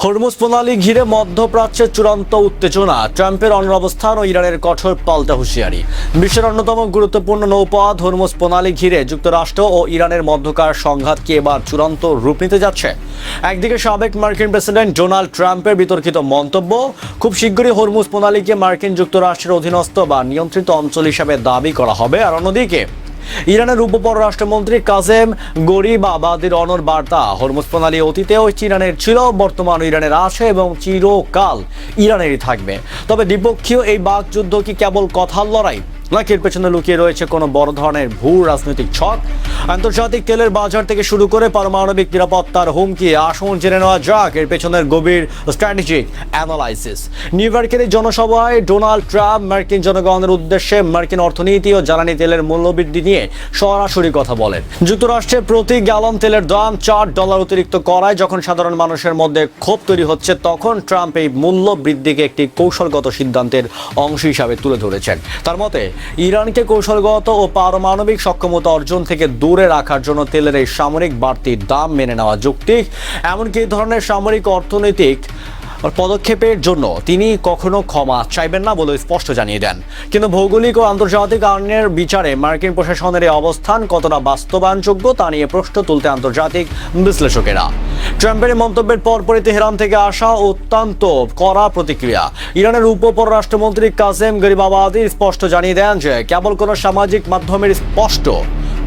Hormuz প্রণালী ঘিরে মধ্যপ্রাচ্যের চূড়ান্ত উত্তেজনা, ট্রাম্পের অনড়বস্থান ও ইরানের কঠোর পাল্টা হুঁশিয়ারি। বিশ্বের অন্যতম গুরুত্বপূর্ণ নৌপথ হরমুজ প্রণালী ঘিরে যুক্তরাষ্ট্র ও ইরানের মধ্যকার সংঘাত কি এবার চূড়ান্ত রূপ নিতে যাচ্ছে? একদিকে সাবেক মার্কিন প্রেসিডেন্ট ডোনাল্ড ট্রাম্পের বিতর্কিত মন্তব্য, খুব শীঘ্রই হরমুজ প্রণালীকে মার্কিন যুক্তরাষ্ট্রের অধীনস্থ বা নিয়ন্ত্রিত অঞ্চল হিসেবে দাবি করা হবে, আর অন্যদিকে ইরানের উপপররাষ্ট্রমন্ত্রী কাজেম গরিবাবাদির অনড় বার্তা, হরমুজ প্রণালী অতীতেও ইরানের ছিল, বর্তমান ইরানের আছে এবং চিরকাল ইরানেরই থাকবে। তবে দ্বিপক্ষীয় এই বাকযুদ্ধ কি কেবল কথার লড়াই, নাকি এর পেছনে লুকিয়ে রয়েছে কোনো বড় ধরনের ভূ রাজনৈতিক ছক? আন্তর্জাতিক তেলের বাজার থেকে শুরু করে পারমাণবিক নিরাপত্তার হুমকি, আসুন জেনে নেওয়া যাক এর পেছনের গভীর স্ট্র্যাটেজিক অ্যানালাইসিস। নিউ ইয়র্কের এই জনসভায় ডোনাল্ড ট্রাম্প মার্কিন জনগণের উদ্দেশ্যে মার্কিন অর্থনীতি ও জ্বালানি তেলের মূল্যবৃদ্ধি নিয়ে সরাসরি কথা বলেন। যুক্তরাষ্ট্রে প্রতি গ্যালন তেলের দাম $4 অতিরিক্ত করায় যখন সাধারণ মানুষের মধ্যে ক্ষোভ তৈরি হচ্ছে, তখন ট্রাম্প এই মূল্য বৃদ্ধিকে একটি কৌশলগত সিদ্ধান্তের অংশ হিসাবে তুলে ধরেছেন। তার মতে ইরানকে কৌশলগত ও পারমাণবিক সক্ষমতা অর্জন থেকে দূরে রাখার জন্য তেলের এই সামরিক বাড়তির দাম মেনে নেওয়া যৌক্তিক। এমনকি এই ধরনের সামরিক অর্থনৈতিক পদক্ষেপের জন্য তিনি কখনো ক্ষমা চাইবেন না বলে স্পষ্ট জানিয়ে দেন। কিন্তু ভৌগোলিক ও আন্তর্জাতিক আইনের বিচারে মার্কিন প্রশাসনের এই অবস্থান কতটা বাস্তবায়নযোগ্য তা নিয়ে প্রশ্ন তুলতে আন্তর্জাতিক বিশ্লেষকেরা। ট্রাম্পের মন্তব্যের পরপরই তেহরান থেকে আসা অত্যন্ত কড়া প্রতিক্রিয়া। ইরানের উপপররাষ্ট্রমন্ত্রী কাজেম গরিবাবাদি স্পষ্ট জানিয়ে দেন যে কেবল কোনো সামাজিক মাধ্যমের স্পষ্ট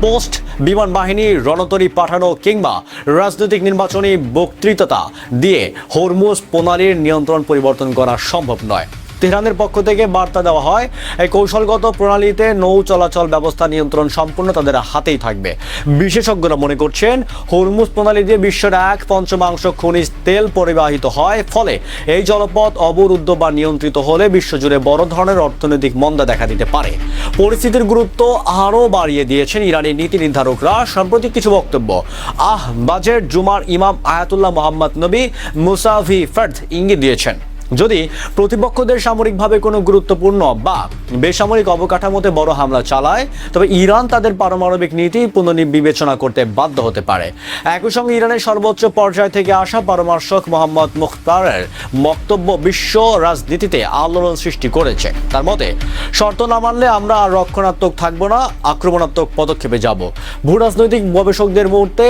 পোস্ট, বিমান বাহিনী রণতরী পাঠানো কিংবা রাজনৈতিক নির্বাচনী বক্তৃতা দিয়ে হরমুজ প্রণালীর নিয়ন্ত্রণ পরিবর্তন করা সম্ভব নয়। তেহরানের পক্ষ থেকে বার্তা দেওয়া হয়, এই কৌশলগত প্রণালীতে নৌ চলাচল ব্যবস্থা নিয়ন্ত্রণ সম্পূর্ণ তাদের হাতেই থাকবে। বিশেষজ্ঞরা মনে করছেন হরমুজ প্রণালী দিয়ে বিশ্বের 1/5 খনিজ তেল পরিবাহিত হয়, ফলে এই জলপথ অবরুদ্ধ বা নিয়ন্ত্রিত হলে বিশ্বজুড়ে বড় ধরনের অর্থনৈতিক মন্দা দেখা দিতে পারে। পরিস্থিতির গুরুত্ব আরও বাড়িয়ে দিয়েছেন ইরানি নীতি নির্ধারকরা। সম্প্রতি কিছু বক্তব্য বাজেট জুমার ইমাম আয়াতুল্লাহ মোহাম্মদ নবী মুসাভি ফর্দ ইঙ্গিত দিয়েছেন, যদি প্রতিপক্ষদের সামরিকভাবে কোনো গুরুত্বপূর্ণ বা বেসামরিক অবকাঠামোতে বড় হামলা চালায়, তবে ইরান তাদের পারমাণবিক নীতি পুনর্বিবেচনা করতে বাধ্য হতে পারে। একই সঙ্গে ইরানের সর্বোচ্চ পর্যায় থেকে আসা পরামর্শক মোহাম্মদ মুখতারের বক্তব্য বিশ্ব রাজনীতিতে আলোড়ন সৃষ্টি করেছে। তার মতে, শর্ত না মানলে আমরা আর রক্ষণাত্মক থাকবো না, আক্রমণাত্মক পদক্ষেপে যাব। ভূ রাজনৈতিক গবেষকদের মুহূর্তে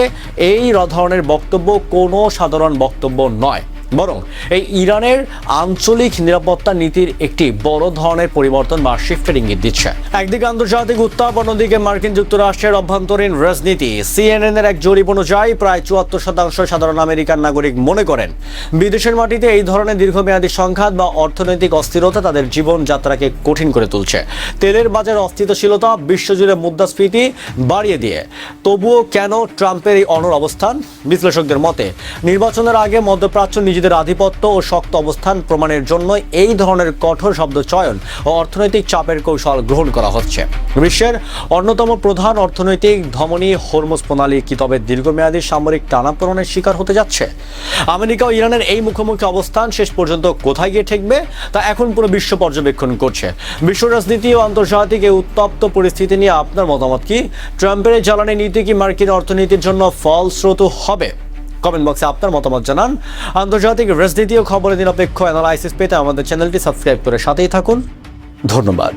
এই ধরনের বক্তব্য কোনো সাধারণ বক্তব্য নয়, বরং এই ইরানের আঞ্চলিক নিরাপত্তা নীতির একটি বড় ধরনের পরিবর্তন বা শিফটের ইঙ্গিত দিচ্ছে। একদিকে আন্তর্জাতিক উত্তাপ, অন্যদিকে মার্কিন যুক্তরাষ্ট্রের অভ্যন্তরীণ রাজনীতি। সিএনএন-এর এক জরিপ অনুযায়ী প্রায় 74% সাধারণ আমেরিকান নাগরিক মনে করেন বিদেশের মাটিতে এই ধরনের দীর্ঘমেয়াদী সংঘাত বা অর্থনৈতিক অস্থিরতা তাদের জীবনযাত্রাকে কঠিন করে তুলছে। তেলের বাজার অস্থিতিশীলতা বিশ্বজুড়ে মুদ্রাস্ফীতি বাড়িয়ে দিয়ে তবুও কেন ট্রাম্পের এই অনড় অবস্থান? বিশ্লেষকদের মতে, নির্বাচনের আগে মধ্যপ্রাচ্য নিজেদের আধিপত্য ও শক্ত অবস্থান প্রমাণের জন্য এই ধরনের কঠোর শব্দ চয়ন ও অর্থনৈতিক চাপের কৌশল গ্রহণ করা হচ্ছে। বিশ্বের অন্যতম প্রধান অর্থনৈতিক ধমনী হরমুজ প্রণালী কি তবে দীর্ঘমেয়াদী সামরিক টানাপোড়েনের শিকার হতে যাচ্ছে? আমেরিকা ও ইরানের এই মুখোমুখি অবস্থান শেষ পর্যন্ত কোথায় গিয়ে ঠেকবে তা এখন পুরো বিশ্ব পর্যবেক্ষণ করছে। বিশ্ব রাজনীতি ও আন্তর্জাতিক এই উত্তপ্ত পরিস্থিতি নিয়ে আপনার মতামত কি? ট্রাম্পের জ্বালানি নীতি কি মার্কিন অর্থনীতির জন্য ফলস্রোত হবে? কমেন্ট বক্সে আপনার মতামত জানান। আন্তর্জাতিক রাজনীতি ও খবরের নিরপেক্ষ অ্যানালাইসিস পেতে আমাদের চ্যানেলটি সাবস্ক্রাইব করে সাথেই থাকুন। ধন্যবাদ।